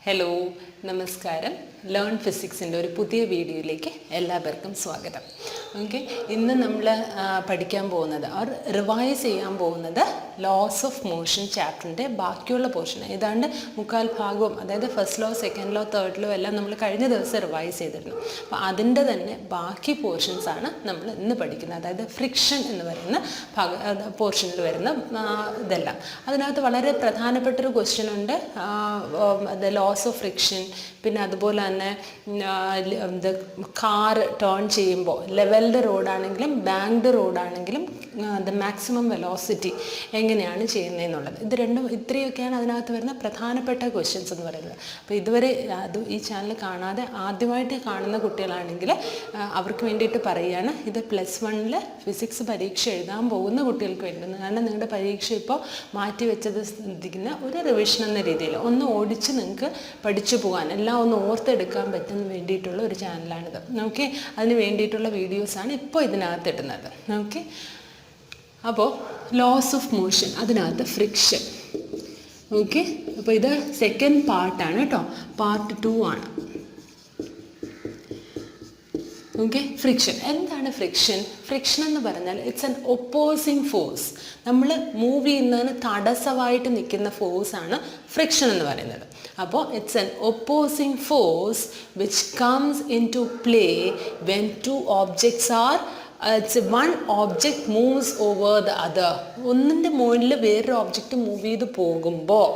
Hello, നമസ്കാരം. Learn ഫിസിക്സിൻ്റെ ഒരു പുതിയ വീഡിയോയിലേക്ക് എല്ലാവർക്കും സ്വാഗതം. ഓക്കെ, ഇന്ന് നമ്മൾ പഠിക്കാൻ പോകുന്നത് റിവൈസ് ചെയ്യാൻ പോകുന്നത് ലോസ് ഓഫ് മോഷൻ ചാപ്റ്ററിൻ്റെ ബാക്കിയുള്ള പോർഷൻ. ഏതാണ്ട് മുക്കാൽ ഭാഗവും, അതായത് first law, second law, third law എല്ലാം നമ്മൾ കഴിഞ്ഞ ദിവസം റിവൈസ് ചെയ്തിരുന്നു. അപ്പോൾ അതിൻ്റെ തന്നെ ബാക്കി പോർഷൻസാണ് നമ്മൾ ഇന്ന് പഠിക്കുന്നത്. അതായത് ഫ്രിക്ഷൻ എന്ന് പറയുന്ന പോർഷനിൽ വരുന്ന ഇതെല്ലാം. അതിനകത്ത് വളരെ പ്രധാനപ്പെട്ടൊരു ക്വസ്റ്റ്യൻ ഉണ്ട്, ലോസ് ഓഫ് ഫ്രിക്ഷൻ. പിന്നെ അതുപോലെ തന്നെ കാർ ടേൺ ചെയ്യുമ്പോൾ ലെവൽഡ് റോഡാണെങ്കിലും ബാങ്ക്ഡ് റോഡാണെങ്കിലും മാക്സിമം വെലോസിറ്റി എങ്ങനെയാണ് ചെയ്യുന്നതെന്നുള്ളത്. ഇത് രണ്ടും ഇത്രയൊക്കെയാണ് അതിനകത്ത് വരുന്ന പ്രധാനപ്പെട്ട ക്വസ്റ്റ്യൻസ് എന്ന് പറയുന്നത്. അപ്പോൾ ഇതുവരെ ഈ ചാനൽ കാണാതെ ആദ്യമായിട്ട് കാണുന്ന കുട്ടികളാണെങ്കിൽ അവർക്ക് വേണ്ടിയിട്ട് പറയുകയാണ്, ഇത് +1 ഫിസിക്സ് പരീക്ഷ എഴുതാൻ പോകുന്ന കുട്ടികൾക്ക് വേണ്ടി. കാരണം നിങ്ങളുടെ പരീക്ഷ ഇപ്പോൾ മാറ്റി വെച്ചത് ശ്രദ്ധിക്കുന്ന ഒരു റിവിഷൻ എന്ന രീതിയിൽ ഒന്ന് ഓടിച്ച് നിങ്ങൾക്ക് പഠിച്ചു പോകാൻ, എല്ലാം ഒന്ന് ഓർത്തെടുക്കാൻ പറ്റുന്ന വേണ്ടിയിട്ടുള്ള ഒരു ചാനലാണിത്. ഓക്കെ, അതിന് വേണ്ടിയിട്ടുള്ള വീഡിയോസാണ് ഇപ്പോൾ ഇതിനകത്ത് ഇടുന്നത്. ഓക്കെ, അപ്പോൾ ലോസ് ഓഫ് മോഷൻ, അതിനകത്ത് ഫ്രിക്ഷൻ. ഓക്കെ, അപ്പോൾ ഇത് സെക്കൻഡ് പാർട്ടാണ് കേട്ടോ, പാർട്ട് 2 ആണ്. ഓക്കെ, ഫ്രിക്ഷൻ എന്താണ്? ഫ്രിക്ഷൻ എന്ന് പറഞ്ഞാൽ ഇറ്റ്സ് ആൻ ഒപ്പോസിങ് ഫോഴ്സ്. നമ്മൾ മൂവ് ചെയ്യുന്നതിന് തടസ്സമായിട്ട് നിൽക്കുന്ന ഫോഴ്സാണ് ഫ്രിക്ഷൻ എന്ന് പറയുന്നത്. അപ്പോൾ it's an opposing force which comes into play when two objects are one object moves over the other. ഒന്നിൻ്റെ മുകളിൽ വേറൊരു ഓബ്ജക്റ്റ് മൂവ് ചെയ്ത് പോകുമ്പോൾ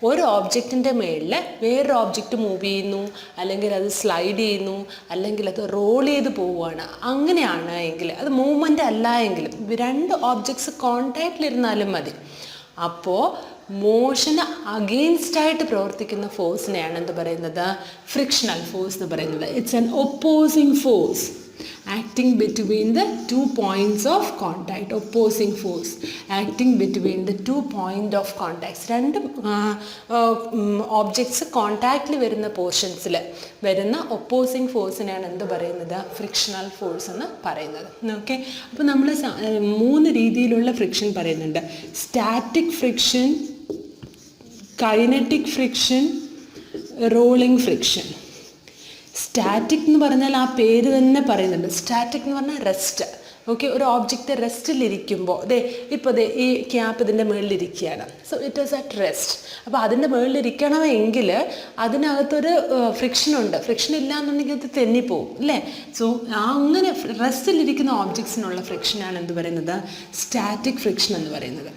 ഒരു ഓബ്ജക്റ്റിൻ്റെ മുകളിൽ വേറൊരു ഓബ്ജക്റ്റ് മൂവ് ചെയ്യുന്നു, അല്ലെങ്കിൽ അത് സ്ലൈഡ് ചെയ്യുന്നു, അല്ലെങ്കിൽ അത് റോൾ ചെയ്ത് പോവുകയാണ്. അങ്ങനെയാണ് എങ്കിൽ, അത് മൂവ്മെൻ്റ് അല്ല എങ്കിലും രണ്ട് ഓബ്ജക്ട്സ് കോണ്ടാക്റ്റിലിരുന്നാലും മതി. അപ്പോൾ മോഷന് അഗെയിൻസ്റ്റായിട്ട് പ്രവർത്തിക്കുന്ന ഫോഴ്സിനെയാണ് എന്ത് പറയുന്നത്? ഫ്രിക്ഷണൽ ഫോഴ്സ് എന്ന് പറയുന്നത്. It's an opposing force acting between the 2 points of contact. Opposing force acting between the 2 points of contact. രണ്ട് ഓബ്ജക്ട്സ് കോണ്ടാക്റ്റിൽ വരുന്ന പോർഷൻസിൽ വരുന്ന ഒപ്പോസിങ് ഫോഴ്സിനെയാണ് എന്ത് പറയുന്നത്? ഫ്രിക്ഷണൽ ഫോഴ്സ് എന്ന് പറയുന്നത്. ഓക്കെ, അപ്പോൾ നമ്മൾ 3 രീതിയിലുള്ള ഫ്രിക്ഷൻ പറയുന്നുണ്ട്. Static friction, kinetic friction, rolling friction. Static എന്ന് പറഞ്ഞാൽ ആ പേര് തന്നെ പറയുന്നുണ്ട്. സ്റ്റാറ്റിക് എന്ന് പറഞ്ഞാൽ റെസ്റ്റ്. ഓക്കെ, ഒരു ഓബ്ജക്റ്റ് റെസ്റ്റിലിരിക്കുമ്പോൾ ഇപ്പോൾ ഈ ക്യാപ്പ് ഇതിൻ്റെ മുകളിലിരിക്കുകയാണ്. So it is at rest. അപ്പോൾ അതിൻ്റെ മുകളിലിരിക്കണമെങ്കിൽ അതിനകത്തൊരു ഫ്രിക്ഷനുണ്ട്. ഫ്രിക്ഷൻ ഇല്ല എന്നുണ്ടെങ്കിൽ അത് തെന്നിപ്പോവും അല്ലേ? സോ അങ്ങനെ റെസ്റ്റിലിരിക്കുന്ന ഓബ്ജക്ട്സിനുള്ള ഫ്രിക്ഷനാണ് എന്ത് പറയുന്നത്? സ്റ്റാറ്റിക് ഫ്രിക്ഷൻ എന്ന് പറയുന്നത്.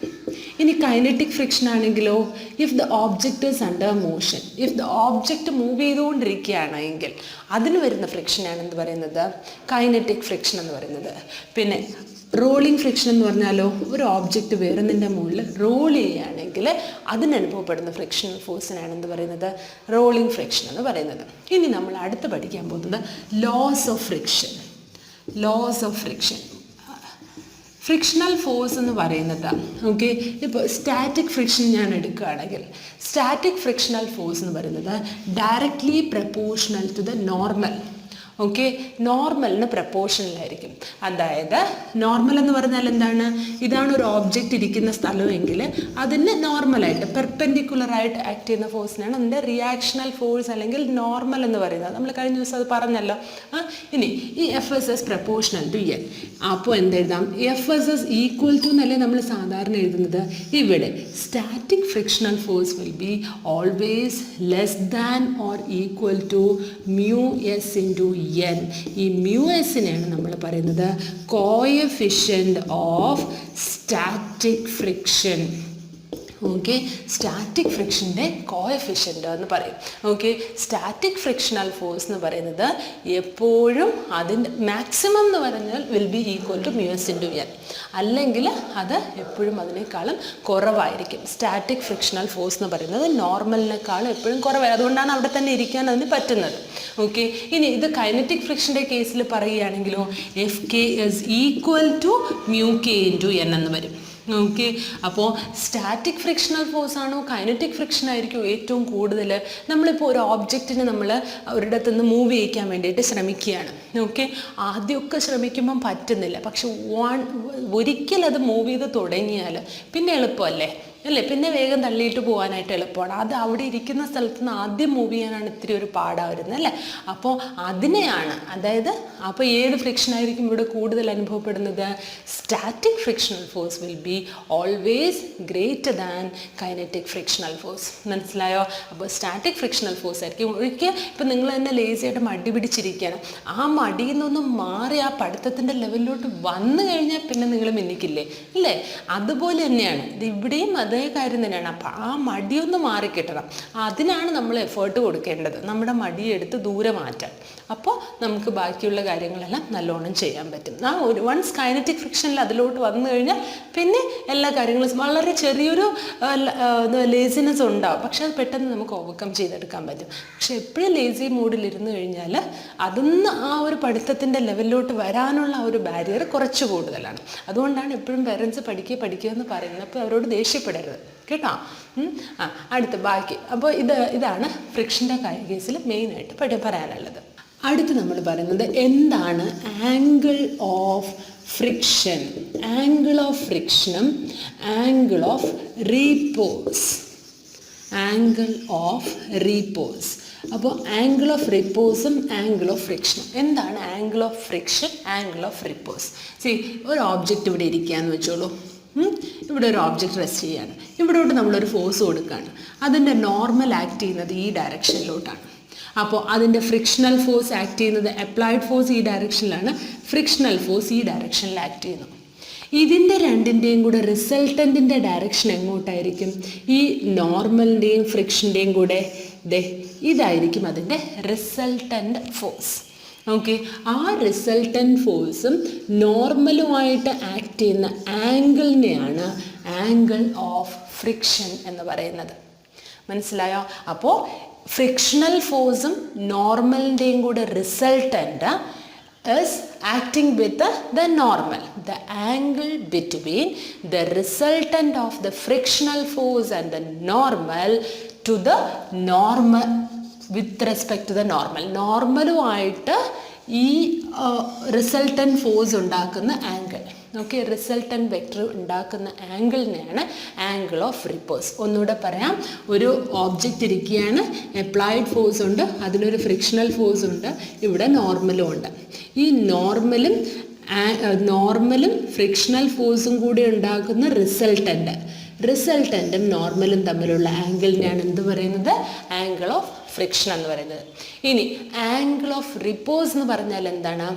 ഇനി കൈനറ്റിക് ഫ്രിക്ഷൻ ആണെങ്കിലോ, if the object is under motion, if the object move ചെയ്തുകൊണ്ടിരിക്കുകയാണെങ്കിൽ അതിന് വരുന്ന ഫ്രിക്ഷനാണ് എന്ത് പറയുന്നത്? കൈനറ്റിക് ഫ്രിക്ഷൻ എന്ന് പറയുന്നത്. പിന്നെ റോളിംഗ് ഫ്രിക്ഷൻ എന്ന് പറഞ്ഞാലോ, ഒരു ഓബ്ജക്റ്റ് വേറൊന്നിൻ്റെ മുകളിൽ റോൾ ചെയ്യുകയാണെങ്കിൽ അതിനനുഭവപ്പെടുന്ന ഫ്രിക്ഷണൽ ഫോഴ്സിനാണ് എന്ത് പറയുന്നത്? റോളിംഗ് ഫ്രിക്ഷൻ എന്ന് പറയുന്നത്. ഇനി നമ്മൾ അടുത്ത് പഠിക്കാൻ പോകുന്നത് laws of friction. Laws of friction, frictional force എന്ന് പറയുന്നത്. ഓക്കെ, ഇപ്പോൾ സ്റ്റാറ്റിക് ഫ്രിക്ഷൻ ഞാൻ എടുക്കുകയാണെങ്കിൽ, സ്റ്റാറ്റിക് ഫ്രിക്ഷണൽ ഫോഴ്സ് എന്ന് പറയുന്നത് directly proportional to the normal. Okay, നോർമലിന് പ്രപ്പോർഷണലായിരിക്കും. അതായത് നോർമൽ എന്ന് പറഞ്ഞാൽ എന്താണ്? ഇതാണ് ഒരു ഓബ്ജക്റ്റ് ഇരിക്കുന്ന സ്ഥലമെങ്കിൽ അതിന് നോർമലായിട്ട് പെർപെൻഡിക്കുലറായിട്ട് ആക്ട് ചെയ്യുന്ന ഫോഴ്സിനാണ് അതിൻ്റെ റിയാക്ഷണൽ ഫോഴ്സ് അല്ലെങ്കിൽ നോർമൽ എന്ന് പറയുന്നത്. നമ്മൾ കഴിഞ്ഞ ദിവസം അത് പറഞ്ഞല്ലോ. ഇനി ഈ FS പ്രപ്പോർഷണൽ ടു N. അപ്പോൾ എന്തെഴുതാം? FS ഈക്വൽ ടു എന്നല്ലേ നമ്മൾ സാധാരണ എഴുതുന്നത്. ഇവിടെ static frictional force will be always less than or equal to μS into N. ഈ μSനെയാണ് നമ്മൾ പറയുന്നത് coefficient of static friction. Okay, static ഫ്രിക്ഷൻ്റെ കോഎഫിഷ്യൻ്റ് എന്ന് പറയും. ഓക്കെ, സ്റ്റാറ്റിക് ഫ്രിക്ഷണൽ ഫോഴ്സ് എന്ന് പറയുന്നത് എപ്പോഴും അതിൻ്റെ മാക്സിമം എന്ന് പറഞ്ഞാൽ will be equal to μS into N, അല്ലെങ്കിൽ അത് എപ്പോഴും അതിനേക്കാളും കുറവായിരിക്കും. സ്റ്റാറ്റിക് ഫ്രിക്ഷണൽ ഫോഴ്സ് എന്ന് പറയുന്നത് നോർമലിനേക്കാളും എപ്പോഴും കുറവായി, അതുകൊണ്ടാണ് അവിടെ തന്നെ ഇരിക്കാൻ അതിന് പറ്റുന്നത്. ഓക്കെ, ഇനി ഇത് കൈനറ്റിക് ഫ്രിക്ഷൻ്റെ കേസിൽ പറയുകയാണെങ്കിലോ FK is equal to μK into N എന്ന് വരും. ഓക്കെ, അപ്പോൾ സ്റ്റാറ്റിക് ഫ്രിക്ഷണൽ ഫോഴ്സ് ആണോ കൈനറ്റിക് ഫ്രിക്ഷൻ ആയിരിക്കും ഏറ്റവും കൂടുതൽ? നമ്മളിപ്പോൾ ഒരു ഓബ്ജക്റ്റിനെ നമ്മൾ ഒരിടത്തു നിന്ന് മൂവ് ചെയ്യിക്കാൻ വേണ്ടിയിട്ട് ശ്രമിക്കുകയാണ്. ഓക്കെ, ആദ്യമൊക്കെ ശ്രമിക്കുമ്പം പറ്റുന്നില്ല, പക്ഷെ ഒരിക്കൽ അത് മൂവ് ചെയ്ത് തുടങ്ങിയാൽ പിന്നെ എളുപ്പമല്ലേ? അല്ലേ? പിന്നെ വേഗം തള്ളിയിട്ട് പോകാനായിട്ട് എളുപ്പമാണ്. അത് അവിടെ ഇരിക്കുന്ന സ്ഥലത്ത് നിന്ന് ആദ്യം മൂവ് ചെയ്യാനാണ് ഇത്തിരി ഒരു പാടാ വരുന്നത് അല്ലേ? അപ്പോൾ അതിനെയാണ്, അതായത് അപ്പോൾ ഏത് ഫ്രിക്ഷനായിരിക്കും ഇവിടെ കൂടുതൽ അനുഭവപ്പെടുന്നത്? Static frictional force will be always greater than kinetic frictional force. മനസ്സിലായോ? അപ്പോൾ സ്റ്റാറ്റിക് ഫ്രിക്ഷണൽ ഫോഴ്സ് ആയിരിക്കും. ഒരിക്കൽ ഇപ്പം നിങ്ങൾ തന്നെ ലേസിയായിട്ട് മടി പിടിച്ചിരിക്കുകയാണ്, ആ മടിയിൽ നിന്നൊന്നും മാറി ആ പഠിത്തത്തിൻ്റെ ലെവലിലോട്ട് വന്നു കഴിഞ്ഞാൽ പിന്നെ നിങ്ങൾ മിന്നിക്കില്ലേ അല്ലേ? അതുപോലെ തന്നെയാണ് ഇത് ഇവിടെയും അതേ കാര്യം തന്നെയാണ്. അപ്പം ആ മടിയൊന്ന് മാറിക്കിട്ടണം, അതിനാണ് നമ്മൾ എഫേർട്ട് കൊടുക്കേണ്ടത്, നമ്മുടെ മടിയെടുത്ത് ദൂരെ മാറ്റാൻ. അപ്പോൾ നമുക്ക് ബാക്കിയുള്ള കാര്യങ്ങളെല്ലാം നല്ലോണം ചെയ്യാൻ പറ്റും. ആ ഒരു വൺസ് കൈനറ്റിക് ഫ്രിക്ഷനിൽ അതിലോട്ട് വന്നു കഴിഞ്ഞാൽ പിന്നെ എല്ലാ കാര്യങ്ങളും വളരെ ചെറിയൊരു ലേസിനെസ് ഉണ്ടാവും, പക്ഷെ അത് പെട്ടെന്ന് നമുക്ക് ഓവർകം ചെയ്തെടുക്കാൻ പറ്റും. പക്ഷെ എപ്പോഴും ലേസി മൂഡിലിരുന്ന് കഴിഞ്ഞാൽ അതൊന്ന് ആ ഒരു പഠിത്തത്തിൻ്റെ ലെവലിലോട്ട് വരാനുള്ള ആ ഒരു ബാരിയർ കുറച്ച് കൂടുതലാണ്. അതുകൊണ്ടാണ് എപ്പോഴും പേരൻസ് പഠിക്കുക എന്ന് പറയുന്നത്. അപ്പോൾ അവരോട് ദേഷ്യപ്പെടരുത് കേട്ടോ. അടുത്ത് ബാക്കി. അപ്പോൾ ഇതാണ് ഫ്രിക്ഷൻ്റെ കേസിൽ മെയിനായിട്ട് പറയാനുള്ളത്. അടുത്ത് നമ്മൾ പറയുന്നത് എന്താണ് angle of friction. Angle of ഫ്രിക്ഷനും angle of repose. Angle of repose. അപ്പോൾ ആംഗിൾ ഓഫ് റിപ്പോസും ആംഗിൾ ഓഫ് ഫ്രിക്ഷനും. എന്താണ് angle of friction, angle of repose? ഒരു ഓബ്ജക്റ്റ് ഇവിടെ ഇരിക്കുകയെന്ന് വെച്ചോളൂ. ഇവിടെ ഒരു ഓബ്ജക്റ്റ് റെസ്റ്റ് ചെയ്യാണ്, ഇവിടോട്ട് നമ്മളൊരു ഫോഴ്സ് കൊടുക്കുകയാണ്. അതിൻ്റെ നോർമൽ ആക്ട് ചെയ്യുന്നത് ഈ ഡയറക്ഷനിലോട്ടാണ്. അപ്പോൾ അതിൻ്റെ ഫ്രിക്ഷണൽ ഫോഴ്സ് ആക്ട് ചെയ്യുന്നത്, അപ്ലൈഡ് ഫോഴ്സ് ഈ ഡയറക്ഷനിലാണ്, ഫ്രിക്ഷണൽ ഫോഴ്സ് ഈ ഡയറക്ഷനിൽ ആക്ട് ചെയ്യുന്നു. ഇതിൻ്റെ രണ്ടിൻ്റെയും കൂടെ റിസൾട്ടൻറ്റിൻ്റെ ഡയറക്ഷൻ എങ്ങോട്ടായിരിക്കും? ഈ നോർമലിൻ്റെയും ഫ്രിക്ഷൻ്റെയും കൂടെ ഇതായിരിക്കും അതിൻ്റെ റിസൾട്ടൻ്റ് ഫോഴ്സ്. ഓക്കെ, ആ റിസൾട്ടൻ്റ് ഫോഴ്സും നോർമലുമായിട്ട് ആക്ട് ചെയ്യുന്ന ആംഗിളിനെയാണ് ആംഗിൾ ഓഫ് ഫ്രിക്ഷൻ എന്ന് പറയുന്നത്. മനസ്സിലായോ? അപ്പോൾ ഫ്രിക്ഷണൽ ഫോഴ്സും നോർമലിൻ്റെയും കൂടെ resultant is acting with the normal. The angle between the resultant of the frictional force and the normal to the normal with respect to the normal. നോർമലുമായിട്ട് ഈ resultant force ഉണ്ടാക്കുന്ന angle, okay, resultant vector ഉണ്ടാക്കുന്ന ആംഗിളിനെയാണ് angle of repose. ഒന്നുകൂടെ പറയാം. ഒരു object ഇരിക്കുകയാണ്, applied force ഉണ്ട്, അതിനൊരു frictional force ഉണ്ട്, ഇവിടെ നോർമലും ഉണ്ട്. ഈ നോർമലും ഫ്രിക്ഷണൽ ഫോഴ്സും കൂടി ഉണ്ടാക്കുന്ന റിസൾട്ടൻറ്റും നോർമലും തമ്മിലുള്ള ആംഗിളിനെയാണ് എന്ത് പറയുന്നത്? ആംഗിൾ ഓഫ് ഫ്രിക്ഷൻ എന്ന് പറയുന്നത്. ഇനി ആംഗിൾ ഓഫ് റിപ്പോസ് എന്ന് പറഞ്ഞാൽ എന്താണ്?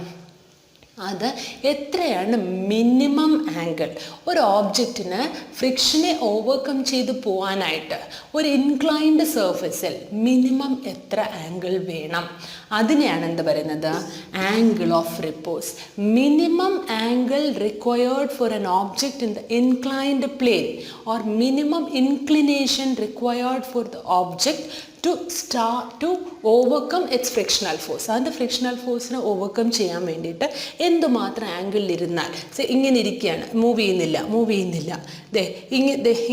അത് എത്രയാണ് മിനിമം ആംഗിൾ ഒരു ഓബ്ജക്റ്റിന് ഫ്രിക്ഷനെ ഓവർകം ചെയ്ത് പോകാനായിട്ട് ഒരു ഇൻക്ലൈൻഡ് സർഫസിൽ മിനിമം എത്ര ആംഗിൾ വേണം, അതിനെയാണ് എന്ത് പറയുന്നത്? Angle of repose. Minimum angle required for N object in the inclined plane or minimum inclination required for the object to overcome its frictional force. അതിൻ്റെ ഫ്രിക്ഷണൽ ഫോഴ്സിനെ ഓവർകം ചെയ്യാൻ വേണ്ടിയിട്ട് എന്തുമാത്രം ആംഗിളിൽ ഇരുന്നാൽ, ഇങ്ങനെ ഇരിക്കുകയാണ്, മൂവ് ചെയ്യുന്നില്ല,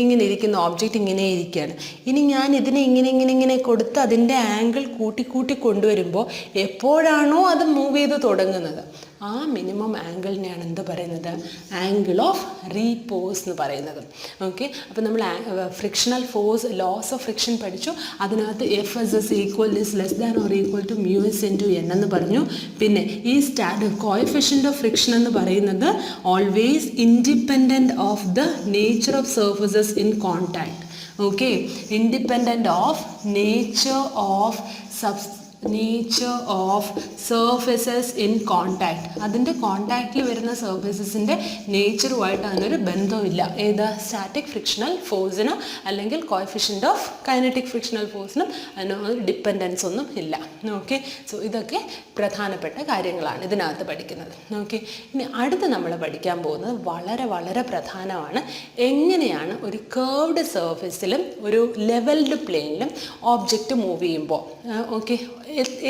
ഇങ്ങനെ ഇരിക്കുന്ന ഓബ്ജക്റ്റ് ഇങ്ങനെ ഇരിക്കുകയാണ്. ഇനി ഞാൻ ഇതിനെ ഇങ്ങനെ കൊടുത്ത് അതിൻ്റെ ആംഗിൾ കൂട്ടി കൊണ്ടുവരുമ്പോൾ എപ്പോഴാണോ അത് മൂവ് ചെയ്ത് തുടങ്ങുന്നത് ആ മിനിമം ആംഗിളിനെയാണ് എന്ത് പറയുന്നത്? ആംഗിൾ ഓഫ് റീപോസ് എന്ന് പറയുന്നത്. ഓക്കെ, അപ്പോൾ നമ്മൾ frictional force, laws of friction പഠിച്ചു. അതിനകത്ത് F(s) is less than or equal to μs into n എന്ന് പറഞ്ഞു. പിന്നെ ഈ കോഎഫിഷ്യൻ്റ് ഓഫ് ഫ്രിക്ഷൻ എന്ന് പറയുന്നത് always independent of the nature of surfaces in contact. Okay, independent of nature of surfaces in contact. അതിൻ്റെ കോണ്ടാക്റ്റിൽ വരുന്ന സർഫസസിൻ്റെ നേച്ചറുമായിട്ട് അതിനൊരു ബന്ധമില്ല. ഏത്? സ്റ്റാറ്റിക് ഫ്രിക്ഷണൽ ഫോഴ്സിന് അല്ലെങ്കിൽ കോഎഫിഷ്യൻ്റ് ഓഫ് കൈനറ്റിക് ഫ്രിക്ഷണൽ ഫോഴ്സിനും അതിന് ഡിപ്പെൻഡൻസ് ഒന്നും ഇല്ല. ഓക്കെ, സോ ഇതൊക്കെ പ്രധാനപ്പെട്ട കാര്യങ്ങളാണ് ഇതിനകത്ത് പഠിക്കുന്നത്. ഓക്കെ, ഇനി അടുത്ത് നമ്മൾ പഠിക്കാൻ പോകുന്നത് വളരെ വളരെ പ്രധാനമാണ്. എങ്ങനെയാണ് ഒരു കേർവ്ഡ് സർഫസിലും ഒരു ലെവൽഡ് പ്ലെയിനിലും ഓബ്ജക്റ്റ് മൂവ് ചെയ്യുമ്പോൾ ഓക്കെ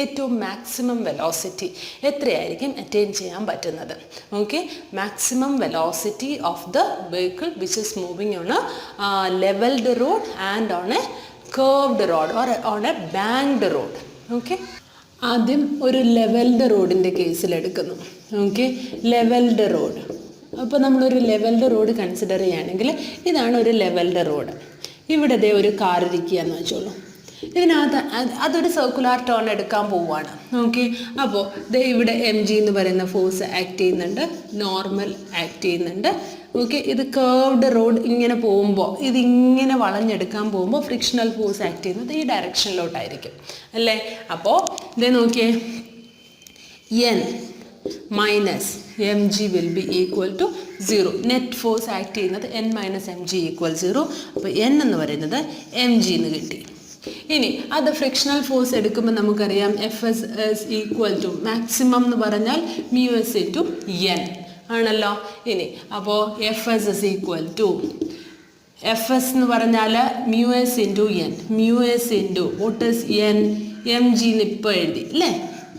ഏറ്റവും മാക്സിമം വെലോസിറ്റി എത്രയായിരിക്കും അറ്റൈൻ ചെയ്യാൻ പറ്റുന്നത്? Okay, maximum velocity of the vehicle which is moving on A levelled road and on A curved road or on a banked road. Okay, ആദ്യം ഒരു levelled റോഡിൻ്റെ കേസിലെടുക്കുന്നു. Okay, levelled road അപ്പോൾ നമ്മളൊരു levelled road consider ചെയ്യുകയാണെങ്കിൽ ഇതാണ് ഒരു levelled road. ഇവിടെ ദേ ഒരു കാർ ഇരിക്കുക എന്ന് വെച്ചോളൂ. ഇതിനകത്ത് അതൊരു സർക്കുലാർ ടേൺ എടുക്കാൻ പോവുകയാണ്. ഓക്കെ, അപ്പോൾ ദേ ഇവിടെ എം ജി എന്ന് പറയുന്ന ഫോഴ്സ് ആക്ട് ചെയ്യുന്നുണ്ട്, നോർമൽ ആക്ട് ചെയ്യുന്നുണ്ട്. ഓക്കെ, ഇത് കേർവ്ഡ് റോഡ് ഇങ്ങനെ പോകുമ്പോൾ, ഇതിങ്ങനെ വളഞ്ഞെടുക്കാൻ പോകുമ്പോൾ ഫ്രിക്ഷണൽ ഫോഴ്സ് ആക്ട് ചെയ്യുന്നത് ഈ ഡയറക്ഷനിലോട്ടായിരിക്കും അല്ലേ. അപ്പോൾ ഇതേ നോക്കിയേ, N minus M G will be equal to 0. Net force act ചെയ്യുന്നത് N minus M G equal 0. അപ്പോൾ എൻ എന്ന് പറയുന്നത് എം ജി എന്ന് കിട്ടി. ഇനി അത് ഫ്രിക്ഷണൽ ഫോഴ്സ് എടുക്കുമ്പോൾ നമുക്കറിയാം F S equal to maximum എന്ന് പറഞ്ഞാൽ മ്യൂ എസ് ഇൻറ്റു എൻ ആണല്ലോ. ഇനി അപ്പോൾ F S is equal to F S എന്ന് പറഞ്ഞാൽ mu S into N, mu S into what is N, M G എന്ന് ഇപ്പോൾ എഴുതി അല്ലേ.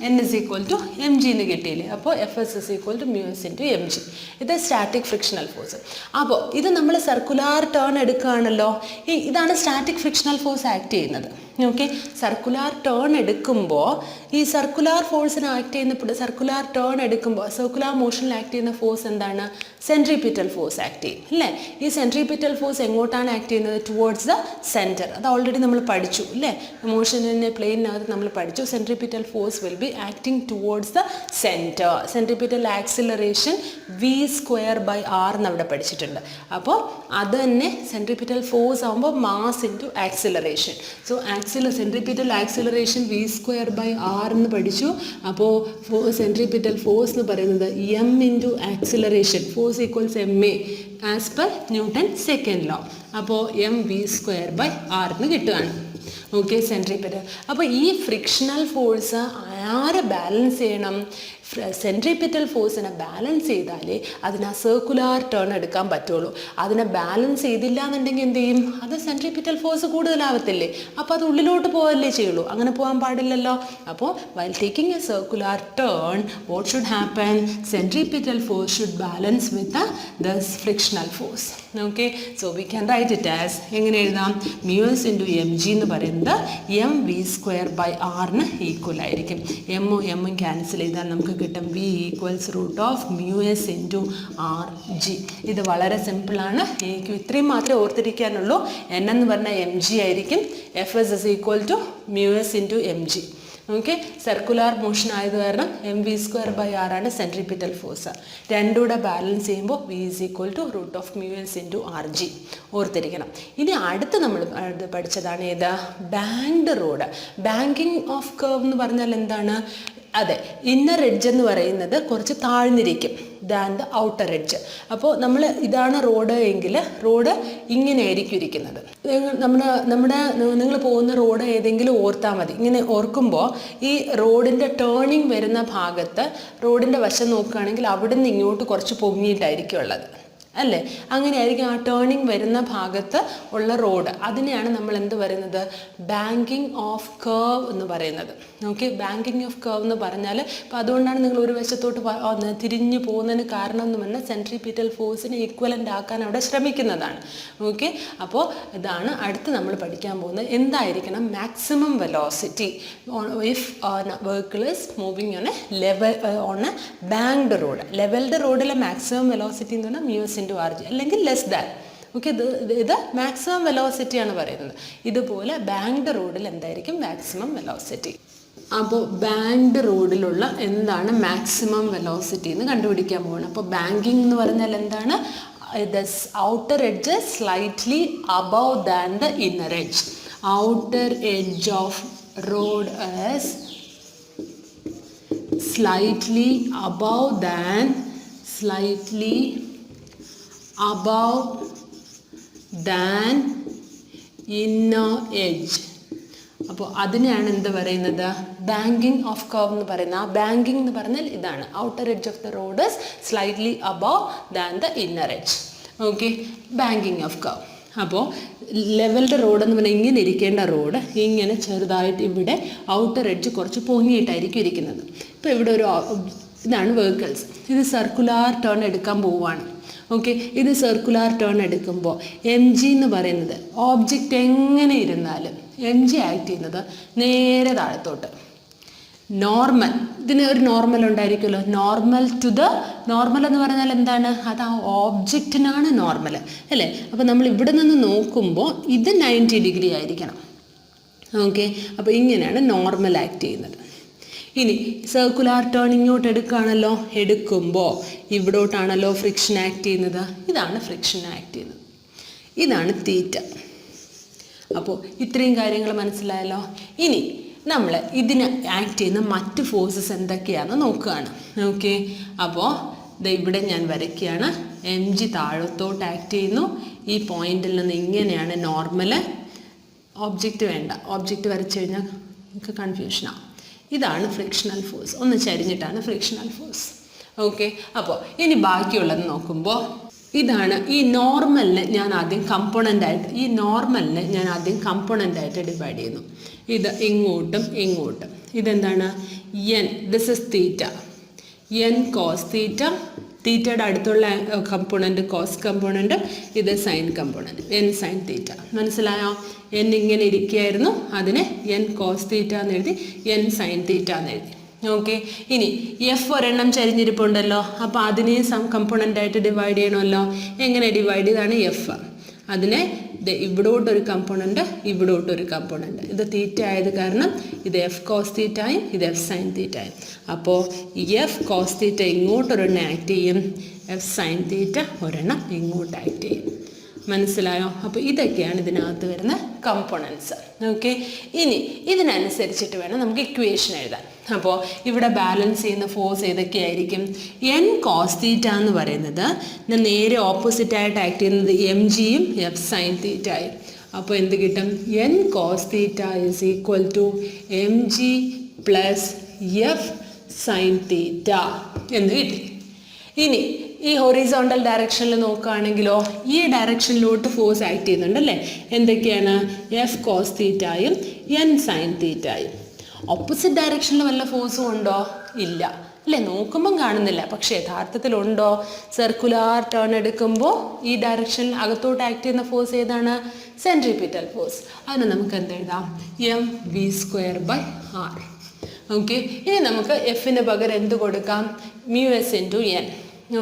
N is equal to M G എന്ന് കിട്ടിയില്ലേ. അപ്പോൾ F S is equal to mu S into M G. ഇത് സ്റ്റാറ്റിക് ഫ്രിക്ഷണൽ ഫോഴ്സ്. അപ്പോൾ ഇത് നമ്മൾ സർക്കുലാർ ടേൺ എടുക്കുകയാണല്ലോ. ഇതാണ് സ്റ്റാറ്റിക് ഫ്രിക്ഷണൽ ഫോഴ്സ് ആക്ട് ചെയ്യുന്നത്. ഓക്കെ, സർക്കുലാർ ടേൺ എടുക്കുമ്പോൾ ഈ സർക്കുലാർ ഫോഴ്സിന് ആക്ട് ചെയ്യുന്ന സർക്കുലാർ ടേൺ എടുക്കുമ്പോൾ സർക്കുലാർ മോഷനിൽ ആക്ട് ചെയ്യുന്ന ഫോഴ്സ് എന്താണ്? സെൻട്രിപിറ്റൽ ഫോഴ്സ് ആക്ട് ചെയ്യും അല്ലേ. ഈ സെൻട്രിപിറ്റൽ ഫോഴ്സ് എങ്ങോട്ടാണ് ആക്ട് ചെയ്യുന്നത്? Towards the centre. അത് ഓൾറെഡി നമ്മൾ പഠിച്ചു അല്ലേ. മോഷനിൻ്റെ പ്ലെയിനകത്ത് നമ്മൾ പഠിച്ചു centripetal force will B acting towards the centre. Centripetal acceleration v²/r എന്ന് അവിടെ പഠിച്ചിട്ടുണ്ട്. അപ്പോൾ അത് തന്നെ സെൻട്രിപിറ്റൽ ഫോഴ്സ് ആകുമ്പോൾ mass into acceleration. So centripetal acceleration v²/r എന്ന് പഠിച്ചു. അപ്പോൾ സെൻട്രിപിറ്റൽ ഫോഴ്സ് എന്ന് പറയുന്നത് M into acceleration, force equals M A as per newton second law. അപ്പോൾ എം v²/r എന്ന് കിട്ടുകയാണ്. Okay, centripetal. അപ്പോൾ ഈ ഫ്രിക്ഷണൽ ഫോഴ്സ് ആരെ ബാലൻസ് ചെയ്യണം? സെൻട്രിപിറ്റൽ ഫോഴ്സിനെ ബാലൻസ് ചെയ്താലേ അതിന് ആ സർക്കുലാർ ടേൺ എടുക്കാൻ പറ്റുള്ളൂ. അതിനെ ബാലൻസ് ചെയ്തില്ല എന്നുണ്ടെങ്കിൽ എന്ത് ചെയ്യും? അത് സെൻട്രിപിറ്റൽ ഫോഴ്സ് കൂടുതലാവത്തില്ലേ. അപ്പോൾ അത് ഉള്ളിലോട്ട് പോകല്ലേ ചെയ്യുള്ളൂ. അങ്ങനെ പോകാൻ പാടില്ലല്ലോ. അപ്പോൾ while taking A circular turn what should happen? Centripetal force should balance with the frictional force. Okay, so we can write it as എങ്ങനെ എഴുതാം? Mu S into M G എന്ന് പറയുന്നത് എം v²/r ഈക്വൽ ആയിരിക്കും. എമ്മും എമ്മും cancel ചെയ്താൽ നമുക്ക് കിട്ടും v equals root of mu S into R G. ഇത് വളരെ സിമ്പിളാണ്. എനിക്ക് ഇത്രയും മാത്രമേ ഓർത്തിരിക്കാനുള്ളൂ. എൻ എന്ന് പറഞ്ഞാൽ എം ജി ആയിരിക്കും. F S is equal to mu S into M G. Okay, circular motion ആയത് കാരണം എം v²/r ആണ് സെൻട്രിപിറ്റൽ ഫോഴ്സ്. രണ്ടുകൂടെ ബാലൻസ് ചെയ്യുമ്പോൾ v is equal to root of mu S into R G. ഓർത്തിരിക്കണം. ഇനി അടുത്ത് നമ്മൾ പഠിച്ചതാണ് ഏത്? Banked road. Banking of curve എന്ന് പറഞ്ഞാൽ എന്താണ്? അതെ, ഇന്നർ എഡ്ജ് എന്ന് പറയുന്നത് കുറച്ച് താഴ്ന്നിരിക്കും ദാൻ ദ ഔട്ടർ എഡ്ജ്. അപ്പോൾ നമ്മൾ ഇതാണ് റോഡ് എങ്കിൽ റോഡ് ഇങ്ങനെയായിരിക്കും ഇരിക്കുന്നത്. നിങ്ങൾ പോകുന്ന റോഡ് ഏതെങ്കിലും ഓർത്താൽ മതി. ഇങ്ങനെ ഓർക്കുമ്പോൾ ഈ റോഡിൻ്റെ ടേണിങ് വരുന്ന ഭാഗത്ത് റോഡിൻ്റെ വശം നോക്കുകയാണെങ്കിൽ അവിടെ നിന്ന് ഇങ്ങോട്ട് കുറച്ച് പൊങ്ങിയിട്ടായിരിക്കും ഉള്ളത് അല്ലേ. അങ്ങനെയായിരിക്കും ആ ടേണിങ് വരുന്ന ഭാഗത്ത് ഉള്ള റോഡ്. അതിനെയാണ് നമ്മൾ എന്ത് പറയുന്നത്? ബാങ്കിങ് ഓഫ് കർവ് എന്ന് പറയുന്നത്. ഓക്കെ, ബാങ്കിങ് ഓഫ് കർവ് എന്ന് പറഞ്ഞാൽ ഇപ്പോൾ അതുകൊണ്ടാണ് നിങ്ങൾ ഒരു വശത്തോട്ട് തിരിഞ്ഞു പോകുന്നതിന് കാരണം എന്ന് പറഞ്ഞാൽ സെൻട്രിപിറ്റൽ ഫോഴ്സിനെ ഈക്വലൻ്റ് ആക്കാൻ അവിടെ ശ്രമിക്കുന്നതാണ്. ഓക്കെ, അപ്പോൾ ഇതാണ് അടുത്ത് നമ്മൾ പഠിക്കാൻ പോകുന്നത്. എന്തായിരിക്കണം maximum velocity if vehicle is moving on a banked road. Levelled റോഡിലെ മാക്സിമം വെലോസിറ്റി എന്ന് പറഞ്ഞാൽ mu S into R G, അല്ലെങ്കിൽ ലെസ് ദാൻ. ഓക്കെ, ഇത് മാക്സിമം വെലോസിറ്റിയാണ് പറയുന്നത്. ഇതുപോലെ ബാങ്ക്ഡ് റോഡിൽ എന്തായിരിക്കും മാക്സിമം വെലോസിറ്റി? അപ്പോൾ ബാങ്ക്ഡ് റോഡിലുള്ള എന്താണ് മാക്സിമം വെലോസിറ്റി എന്ന് കണ്ടുപിടിക്കാൻ പോകണം. അപ്പോൾ ബാങ്കിങ് എന്ന് പറഞ്ഞാൽ എന്താണ്? the outer edge is slightly above than the inner edge. Outer edge of road is slightly above than inner edge. അപ്പോൾ അതിനെയാണ് എന്ത് പറയുന്നത്? ബാങ്കിങ് ഓഫ് കർവ് എന്ന് പറയുന്നത്. ആ ബാങ്കിങ് എന്ന് പറഞ്ഞാൽ ഇതാണ്, outer edge of the road is slightly above than the inner edge. Okay, banking of curve. അപ്പോൾ ലെവൽഡ് റോഡ് എന്ന് പറഞ്ഞാൽ ഇങ്ങനെ ഇരിക്കേണ്ട റോഡ് ഇങ്ങനെ ചെറുതായിട്ട് ഇവിടെ ഔട്ടർ എഡ്ജ് കുറച്ച് പൊങ്ങിയിട്ടായിരിക്കും ഇരിക്കുന്നത്. ഇപ്പോൾ ഇവിടെ ഒരു ഇതാണ് വെഹിക്കിൾസ്. ഇത് സർക്കുലാർ ടേൺ എടുക്കാൻ പോവുകയാണ്. ഓക്കെ, ഇത് സർക്കുലാർ ടേൺ എടുക്കുമ്പോൾ എം ജി എന്ന് പറയുന്നത് ഓബ്ജക്റ്റ് എങ്ങനെ ഇരുന്നാലും എം ജി ആക്ട് ചെയ്യുന്നത് നേരെ താഴത്തോട്ട്. നോർമൽ ഇതിന് ഒരു നോർമൽ ഉണ്ടായിരിക്കുമല്ലോ. നോർമൽ എന്ന് പറഞ്ഞാൽ എന്താണ്? അത് ആ ഓബ്ജക്റ്റിനാണ് നോർമൽ അല്ലേ. അപ്പോൾ നമ്മൾ ഇവിടെ നിന്ന് നോക്കുമ്പോൾ ഇത് 90 ഡിഗ്രി ആയിരിക്കണം. ഓക്കെ, അപ്പോൾ ഇങ്ങനെയാണ് നോർമൽ ആക്ട് ചെയ്യുന്നത്. ഇനി സർക്കുലാർ ടേൺ ഇങ്ങോട്ട് എടുക്കുകയാണല്ലോ, എടുക്കുമ്പോൾ ഇവിടോട്ടാണല്ലോ ഫ്രിക്ഷൻ ആക്ട് ചെയ്യുന്നത്. ഇതാണ് ഫ്രിക്ഷൻ ആക്ട് ചെയ്യുന്നത്. ഇതാണ് തീറ്റ. അപ്പോൾ ഇത്രയും കാര്യങ്ങൾ മനസ്സിലായല്ലോ. ഇനി നമ്മൾ ഇതിന് ആക്ട് ചെയ്യുന്ന മറ്റ് ഫോഴ്സസ് എന്തൊക്കെയാണെന്ന് നോക്കുകയാണ്. ഓക്കെ, അപ്പോൾ ഇവിടെ ഞാൻ വരയ്ക്കുകയാണ്. mg താഴത്തോട്ട് ആക്ട് ചെയ്യുന്നു. ഈ പോയിന്റിൽ നിന്ന് ഇങ്ങനെയാണ് നോർമൽ. ഓബ്ജക്റ്റ് വേണ്ട, ഓബ്ജക്റ്റ് വരച്ചു കഴിഞ്ഞാൽ നമുക്ക് കൺഫ്യൂഷനാണ്. ഇതാണ് ഫ്രിക്ഷണൽ ഫോഴ്സ്. ഒന്ന് ചരിഞ്ഞിട്ടാണ് ഫ്രിക്ഷണൽ ഫോഴ്സ്. ഓക്കെ, അപ്പോൾ ഇനി ബാക്കിയുള്ളത് നോക്കുമ്പോൾ ഇതാണ്. ഈ നോർമലിനെ ഞാൻ ആദ്യം കമ്പോണൻ്റായിട്ട് ഡിവൈഡ് ചെയ്യുന്നു. ഇത് ഇങ്ങോട്ടും ഇങ്ങോട്ടും. ഇതെന്താണ്? N, this is theta. N cos theta, തീറ്റയുടെ അടുത്തുള്ള കമ്പോണൻറ്റ് കോസ് കമ്പോണൻറ്റ്, ഇത് sine component, N sine theta. മനസ്സിലായോ? എൻ ഇങ്ങനെ ഇരിക്കുകയായിരുന്നു, അതിനെ എൻ കോസ് തീറ്റ എന്ന് എഴുതി, എൻ സൈൻ തീറ്റ എന്ന് എഴുതി. ഓക്കെ, ഇനി എഫ് ഒരെണ്ണം ചരിഞ്ഞിരിപ്പുണ്ടല്ലോ, അപ്പോൾ അതിനെ കമ്പോണൻ്റായിട്ട് ഡിവൈഡ് ചെയ്യണമല്ലോ. എങ്ങനെ ഡിവൈഡ് ചെയ്താണ്? എഫ്, അതിനെ ഇവിടോട്ടൊരു കമ്പോണൻറ്റ്, ഇവിടോട്ടൊരു കമ്പോണൻറ്റ്. ഇത് തീറ്റ ആയത് കാരണം ഇത് എഫ് കോസ് തീറ്റയും ഇത് എഫ് സൈൻ തീറ്റയും. അപ്പോൾ എഫ് കോസ് തീറ്റ ഇങ്ങോട്ടൊരെണ്ണം ആക്ട് ചെയ്യും, എഫ് സൈൻ തീറ്റ ഒരെണ്ണം ഇങ്ങോട്ട് ആക്ട് ചെയ്യും. മനസ്സിലായോ? അപ്പോൾ ഇതൊക്കെയാണ് ഇതിനകത്ത് വരുന്ന കമ്പോണൻസ്. ഓക്കെ, ഇനി ഇതിനനുസരിച്ചിട്ട് വേണം നമുക്ക് ഇക്വേഷൻ എഴുതാൻ. അപ്പോൾ ഇവിടെ ബാലൻസ് ചെയ്യുന്ന ഫോഴ്സ് ഏതൊക്കെയായിരിക്കും? എൻ കോസ് തീറ്റ എന്ന് പറയുന്നത് നേരെ ഓപ്പോസിറ്റായിട്ട് ആക്ട് ചെയ്യുന്നത് എം ജിയും എഫ് സൈൻ തീറ്റയും. അപ്പോൾ എന്ത് കിട്ടും? N cos theta is equal to M G plus F sine theta എന്ന് കിട്ടി. ഇനി ഈ ഹൊറിസോണ്ടൽ ഡയറക്ഷനിൽ നോക്കുകയാണെങ്കിലോ, ഈ ഡയറക്ഷനിലോട്ട് ഫോഴ്സ് ആക്ട് ചെയ്യുന്നുണ്ടല്ലേ. എന്തൊക്കെയാണ്? എഫ് കോസ് തീറ്റയും എൻ സൈൻ തീറ്റയും. ഓപ്പോസിറ്റ് ഡയറക്ഷനിൽ വല്ല ഫോഴ്സും ഉണ്ടോ? ഇല്ല അല്ലേ, നോക്കുമ്പം കാണുന്നില്ല. പക്ഷേ യഥാർത്ഥത്തിലുണ്ടോ? സർക്കുലാർ ടേൺ എടുക്കുമ്പോൾ ഈ ഡയറക്ഷനിൽ അകത്തോട്ട് ആക്ട് ചെയ്യുന്ന ഫോഴ്സ് ഏതാണ്? Centripetal force. അതിന് നമുക്ക് എന്തെഴുതാം? M V square by R. Okay, ഇനി നമുക്ക് എഫിന് പകരം എന്ത് കൊടുക്കാം? Mu S into N.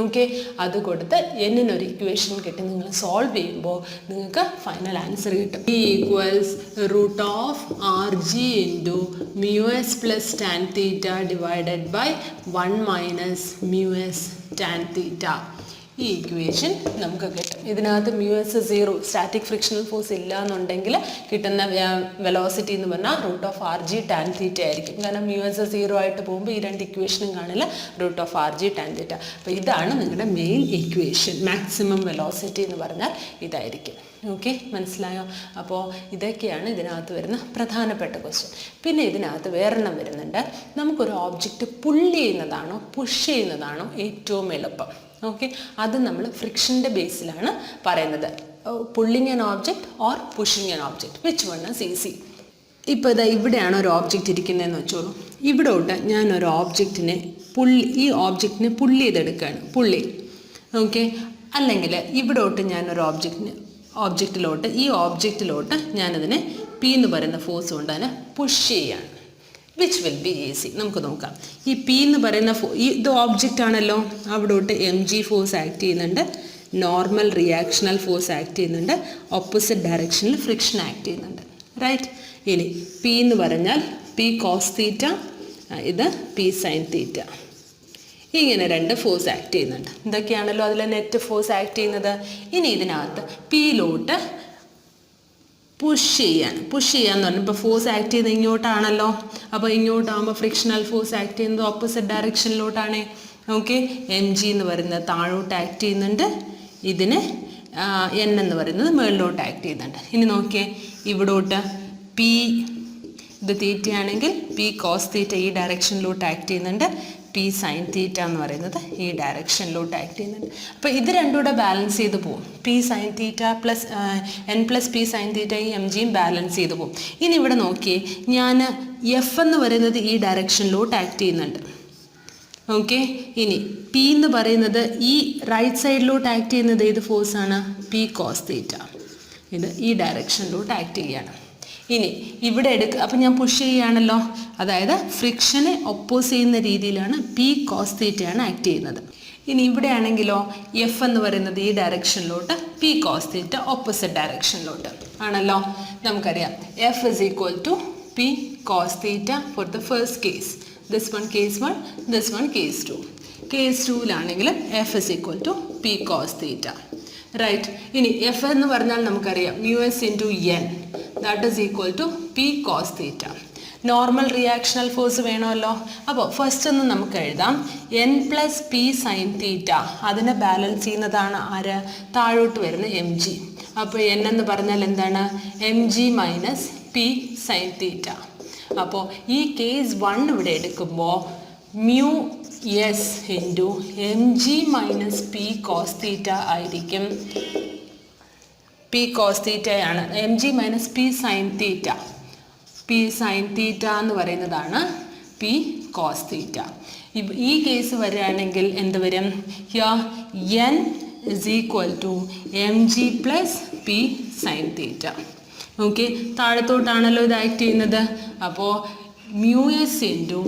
Okay, അത് കൊടുത്ത് എന്നിനൊരു ഇക്വേഷൻ കിട്ടി. നിങ്ങൾ സോൾവ് ചെയ്യുമ്പോൾ നിങ്ങൾക്ക് ഫൈനൽ ആൻസർ കിട്ടും. E equals root of R G into mu S plus tan theta divided by 1 minus mu S tan theta. ഈ ഇക്വേഷൻ നമുക്ക് കിട്ടും. ഇതിനകത്ത് mu S 0, static frictional force ഇല്ല എന്നുണ്ടെങ്കിൽ കിട്ടുന്ന വെലോസിറ്റി എന്ന് പറഞ്ഞാൽ root of R G tan theta ആയിരിക്കും. കാരണം മ്യൂ എസ് 0 ആയിട്ട് പോകുമ്പോൾ ഈ രണ്ട് ഇക്വേഷനും കാണില്ല, root of R G tan theta. അപ്പോൾ ഇതാണ് നിങ്ങളുടെ മെയിൻ ഇക്വേഷൻ. മാക്സിമം വെലോസിറ്റി എന്ന് പറഞ്ഞാൽ ഇതായിരിക്കും. ഓക്കെ, മനസ്സിലായോ? അപ്പോൾ ഇതൊക്കെയാണ് ഇതിനകത്ത് വരുന്ന പ്രധാനപ്പെട്ട ക്വസ്റ്റ്യൻ. പിന്നെ ഇതിനകത്ത് വേറെണ്ണം വരുന്നുണ്ട്. നമുക്കൊരു ഓബ്ജക്റ്റ് പുള്ള് ചെയ്യുന്നതാണോ പുഷ് ചെയ്യുന്നതാണോ ഏറ്റവും എളുപ്പം? ഓക്കെ, അത് നമ്മൾ ഫ്രിക്ഷൻ്റെ ബേസിലാണ് പറയുന്നത്. Pulling an object or pushing an object, which one is easy? ഇപ്പോൾ ഇതാ ഇവിടെയാണ് ഒരു ഓബ്ജക്റ്റ് ഇരിക്കുന്നതെന്ന് വെച്ചോളൂ. ഇവിടോട്ട് ഞാനൊരു ഓബ്ജക്റ്റിനെ ഈ ഓബ്ജക്റ്റിനെ പുള്ളി ചെയ്തെടുക്കുകയാണ്, പുള്ളി. ഓക്കെ, അല്ലെങ്കിൽ ഇവിടോട്ട് ഞാനൊരു ഓബ്ജക്റ്റിലോട്ട് ഈ ഓബ്ജക്റ്റിലോട്ട് ഞാനതിനെ പി എന്ന് പറയുന്ന ഫോഴ്സ് കൊണ്ട് അതിനെ പുഷ് ചെയ്യാണ്. Which will be easy? നമുക്ക് നോക്കാം. ഈ പി എന്ന് പറയുന്ന ഇത് ഓബ്ജക്റ്റ് ആണല്ലോ, അവിടോട്ട് എം ജി ഫോഴ്സ് ആക്ട് ചെയ്യുന്നുണ്ട്, നോർമൽ റിയാക്ഷണൽ ഫോഴ്സ് ആക്ട് ചെയ്യുന്നുണ്ട്, ഓപ്പോസിറ്റ് ഡയറക്ഷനിൽ ഫ്രിക്ഷൻ ആക്ട് ചെയ്യുന്നുണ്ട്. റൈറ്റ്? ഇനി പി എന്ന് പറഞ്ഞാൽ പി കോസ് തീറ്റ, ഇത് പി സൈൻ തീറ്റ. ഇങ്ങനെ രണ്ട് ഫോഴ്സ് ആക്ട് ചെയ്യുന്നുണ്ട്. ഇതൊക്കെയാണല്ലോ അതിലെ നെറ്റ് ഫോഴ്സ് ആക്ട് ചെയ്യുന്നത്. ഇനി ഇതിനകത്ത് പിയിലോട്ട് പുഷ് ചെയ്യാന്ന് പറഞ്ഞു. ഇപ്പോൾ ഫോഴ്സ് ആക്ട് ചെയ്യുന്നത് ഇങ്ങോട്ടാണല്ലോ, അപ്പോൾ ഇങ്ങോട്ടാകുമ്പോൾ ഫ്രിക്ഷണൽ ഫോഴ്സ് ആക്ട് ചെയ്യുന്നത് ഓപ്പോസിറ്റ് ഡയറക്ഷനിലോട്ടാണ്. ഓക്കെ, എം ജി എന്ന് പറയുന്നത് താഴോട്ട് ആക്ട് ചെയ്യുന്നുണ്ട്, ഇതിന് എൻ എന്ന് പറയുന്നത് മുകളിലോട്ട് ആക്ട് ചെയ്യുന്നുണ്ട്. ഇനി നോക്കിയേ, ഇവിടോട്ട് പി, ഇത് തീറ്റയാണെങ്കിൽ പി കോസ് തീറ്റ ഈ ഡയറക്ഷനിലോട്ട് ആക്ട് ചെയ്യുന്നുണ്ട്, പി സൈൻ തീറ്റ എന്ന് പറയുന്നത് ഈ ഡയറക്ഷനിലോട്ട് ആക്ട് ചെയ്യുന്നുണ്ട്. അപ്പോൾ ഇത് രണ്ടും കൂടെ ബാലൻസ് ചെയ്ത് പോകും. P sine theta plus N plus P sine തീറ്റ ഈ എം ജിയും ബാലൻസ് ചെയ്ത് പോകും. ഇനി ഇവിടെ നോക്കിയേ, ഞാൻ എഫ് എന്ന് പറയുന്നത് ഈ ഡയറക്ഷനിലോട്ട് ആക്ട് ചെയ്യുന്നുണ്ട്. ഓക്കെ, ഇനി പി എന്ന് പറയുന്നത് ഈ റൈറ്റ് സൈഡിലോട്ട് ആക്ട് ചെയ്യുന്നത് ഏത് ഫോഴ്സാണ്? പി കോസ് തീറ്റ. ഇത് ഈ ഡയറക്ഷനിലോട്ട് ആക്ട് ചെയ്യുകയാണ്. ഇനി ഇവിടെ അപ്പോൾ ഞാൻ പുഷ് ചെയ്യുകയാണല്ലോ, അതായത് ഫ്രിക്ഷനെ ഒപ്പോസ് ചെയ്യുന്ന രീതിയിലാണ് പി കോസ് തീറ്റയാണ് ആക്ട് ചെയ്യുന്നത്. ഇനി ഇവിടെ ആണെങ്കിലോ എഫ് എന്ന് പറയുന്നത് ഈ ഡയറക്ഷനിലോട്ട്, പി കോസ് തീറ്റ ഓപ്പോസിറ്റ് ഡയറക്ഷനിലോട്ട് ആണല്ലോ. നമുക്കറിയാം F is equal to P cos theta for the first case. This one case 1, this one case 2. Case 2ലാണെങ്കിൽ F is equal to P cos theta. Right. ഇനി F എന്ന് പറഞ്ഞാൽ നമുക്കറിയാം mu S into N, that is equal to P cos theta. Normal reactional force വേണമല്ലോ. അപ്പോൾ first ഒന്ന് നമുക്ക് എഴുതാം എൻ പ്ലസ് പി സൈൻ തീറ്റ. അതിനെ ബാലൻസ് ചെയ്യുന്നതാണ് ആര്? താഴോട്ട് വരുന്ന എം ജി. അപ്പോൾ എൻ എന്ന് പറഞ്ഞാൽ എന്താണ്? M G minus P sine theta. അപ്പോൾ ഈ കേസ് 1 ഇവിടെ എടുക്കുമ്പോൾ mu S into M G minus P cos theta ആയിരിക്കും. പി കോസ് തീറ്റയാണ് M G minus P sine theta. P sine theta എന്ന് പറയുന്നതാണ് പി കോസ് തീറ്റ. ഈ കേസ് വരികയാണെങ്കിൽ എന്ത് വരും? N is equal to M G plus P sine theta. Okay, താഴത്തോട്ടാണല്ലോ ഇത് ആക്ട് ചെയ്യുന്നത്. അപ്പോൾ mu S into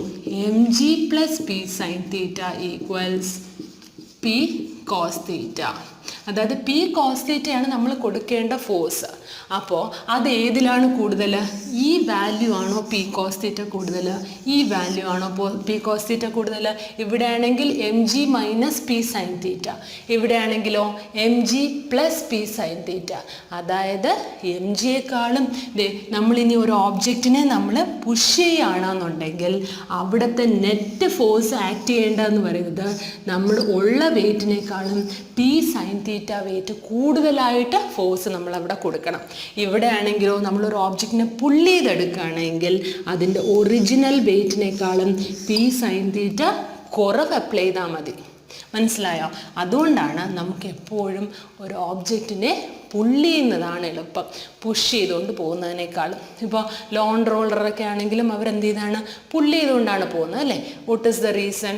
M G plus P sine theta equals P cos theta. അതായത് പി കോസ് തീറ്റയാണ് നമ്മൾ കൊടുക്കേണ്ട ഫോഴ്സ്. അപ്പോൾ അത് ഏതിലാണ് കൂടുതൽ? ഈ വാല്യൂ ആണോ പി കോസ് തീറ്റ കൂടുതൽ? ഈ വാല്യൂ ആണോ പി കോസ് തീറ്റ കൂടുതൽ? ഇവിടെ ആണെങ്കിൽ M G minus P sine തീറ്റ, ഇവിടെ ആണെങ്കിലോ M G plus P sine തീറ്റ. അതായത് എം ജിയെക്കാളും നമ്മളിനി ഒരു ഓബ്ജക്റ്റിനെ നമ്മൾ പുഷ് ചെയ്യുകയാണെന്നുണ്ടെങ്കിൽ അവിടുത്തെ നെറ്റ് ഫോഴ്സ് ആക്ട് ചെയ്യേണ്ടതെന്ന് പറയുന്നത് നമ്മൾ ഉള്ള വെയിറ്റിനേക്കാളും പി സൈൻ തീറ്റ വെയിറ്റ് കൂടുതലായിട്ട് ഫോഴ്സ് നമ്മൾ അവിടെ കൊടുക്കണം. ഇവിടെ ആണെങ്കിലോ നമ്മളൊരു ഓബ്ജക്റ്റിനെ പുള്ള് ചെയ്തെടുക്കുകയാണെങ്കിൽ അതിൻ്റെ ഒറിജിനൽ വെയിറ്റിനേക്കാളും പി സൈൻ തീറ്റ കുറവ് അപ്ലൈ ചെയ്താൽ മതി. മനസ്സിലായോ? അതുകൊണ്ടാണ് നമുക്ക് എപ്പോഴും ഒരു ഓബ്ജക്റ്റിനെ പുള്ള് ചെയ്യുന്നതാണ് എളുപ്പം പുഷ് ചെയ്തുകൊണ്ട് പോകുന്നതിനേക്കാളും. ഇപ്പോൾ ലോൺ റോളറൊക്കെ ആണെങ്കിലും അവരെന്ത് ചെയ്താണ്? പുള്ള് ചെയ്തുകൊണ്ടാണ് പോകുന്നത് അല്ലേ? What is the reason?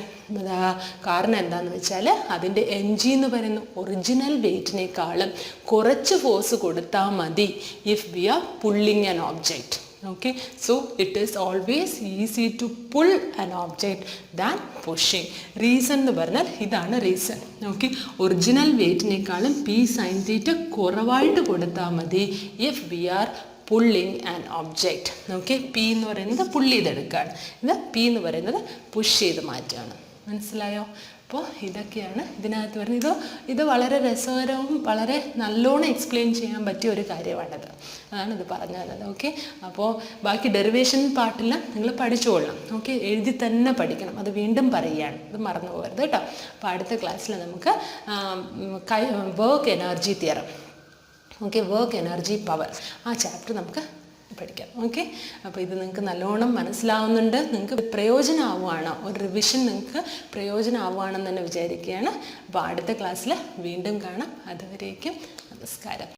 കാരണം എന്താണെന്ന് വെച്ചാൽ അതിൻ്റെ എം ജി എന്ന് പറയുന്ന ഒറിജിനൽ വെയിറ്റിനേക്കാളും കുറച്ച് ഫോഴ്സ് കൊടുത്താൽ മതി if we are pulling an object. Okay, so it is always easy to pull an object than pushing. Reason എന്ന് പറഞ്ഞാൽ ഇതാണ് റീസൺ. ഓക്കെ, ഒറിജിനൽ വെയിറ്റിനേക്കാളും പി സൈൻ തീറ്റ കുറവായിട്ട് കൊടുത്താൽ മതി if we are pulling an object. Okay, P എന്ന് പറയുന്നത് പുള്ള് ചെയ്തെടുക്കുകയാണ്, ഇത് പി എന്ന് പറയുന്നത് പുഷ് ചെയ്ത് മാറ്റുകയാണ്. മനസ്സിലായോ? അപ്പോൾ ഇതൊക്കെയാണ് ഇതിനകത്ത് വരുന്നത്. ഇത് വളരെ രസകരവും വളരെ നല്ലോണം എക്സ്പ്ലെയിൻ ചെയ്യാൻ പറ്റിയ ഒരു കാര്യമാണിത്. അതാണ് ഇത് പറഞ്ഞു തന്നത്. ഓക്കെ, അപ്പോൾ ബാക്കി ഡെറിവേഷൻ പാർട്ടെല്ലാം നിങ്ങൾ പഠിച്ചുകൊള്ളണം. ഓക്കെ, എഴുതി തന്നെ പഠിക്കണം. അത് വീണ്ടും പറയുകയാണ്, ഇത് മറന്നു പോകരുത് കേട്ടോ. അപ്പോൾ അടുത്ത ക്ലാസ്സിൽ നമുക്ക് work energy theorem, okay, work energy power, ആ ചാപ്റ്റർ നമുക്ക് പഠിക്കാം. ഓക്കെ, അപ്പോൾ ഇത് നിങ്ങൾക്ക് നല്ലോണം മനസ്സിലാവുന്നുണ്ട്, നിങ്ങൾക്ക് പ്രയോജനമാവുകയാണ്, ഒരു റിവിഷൻ നിങ്ങൾക്ക് പ്രയോജനമാവുകയാണെന്ന് തന്നെ വിചാരിക്കുകയാണ്. അപ്പോൾ അടുത്ത ക്ലാസ്സിൽ വീണ്ടും കാണാം. അതുവരേക്കും നമസ്കാരം.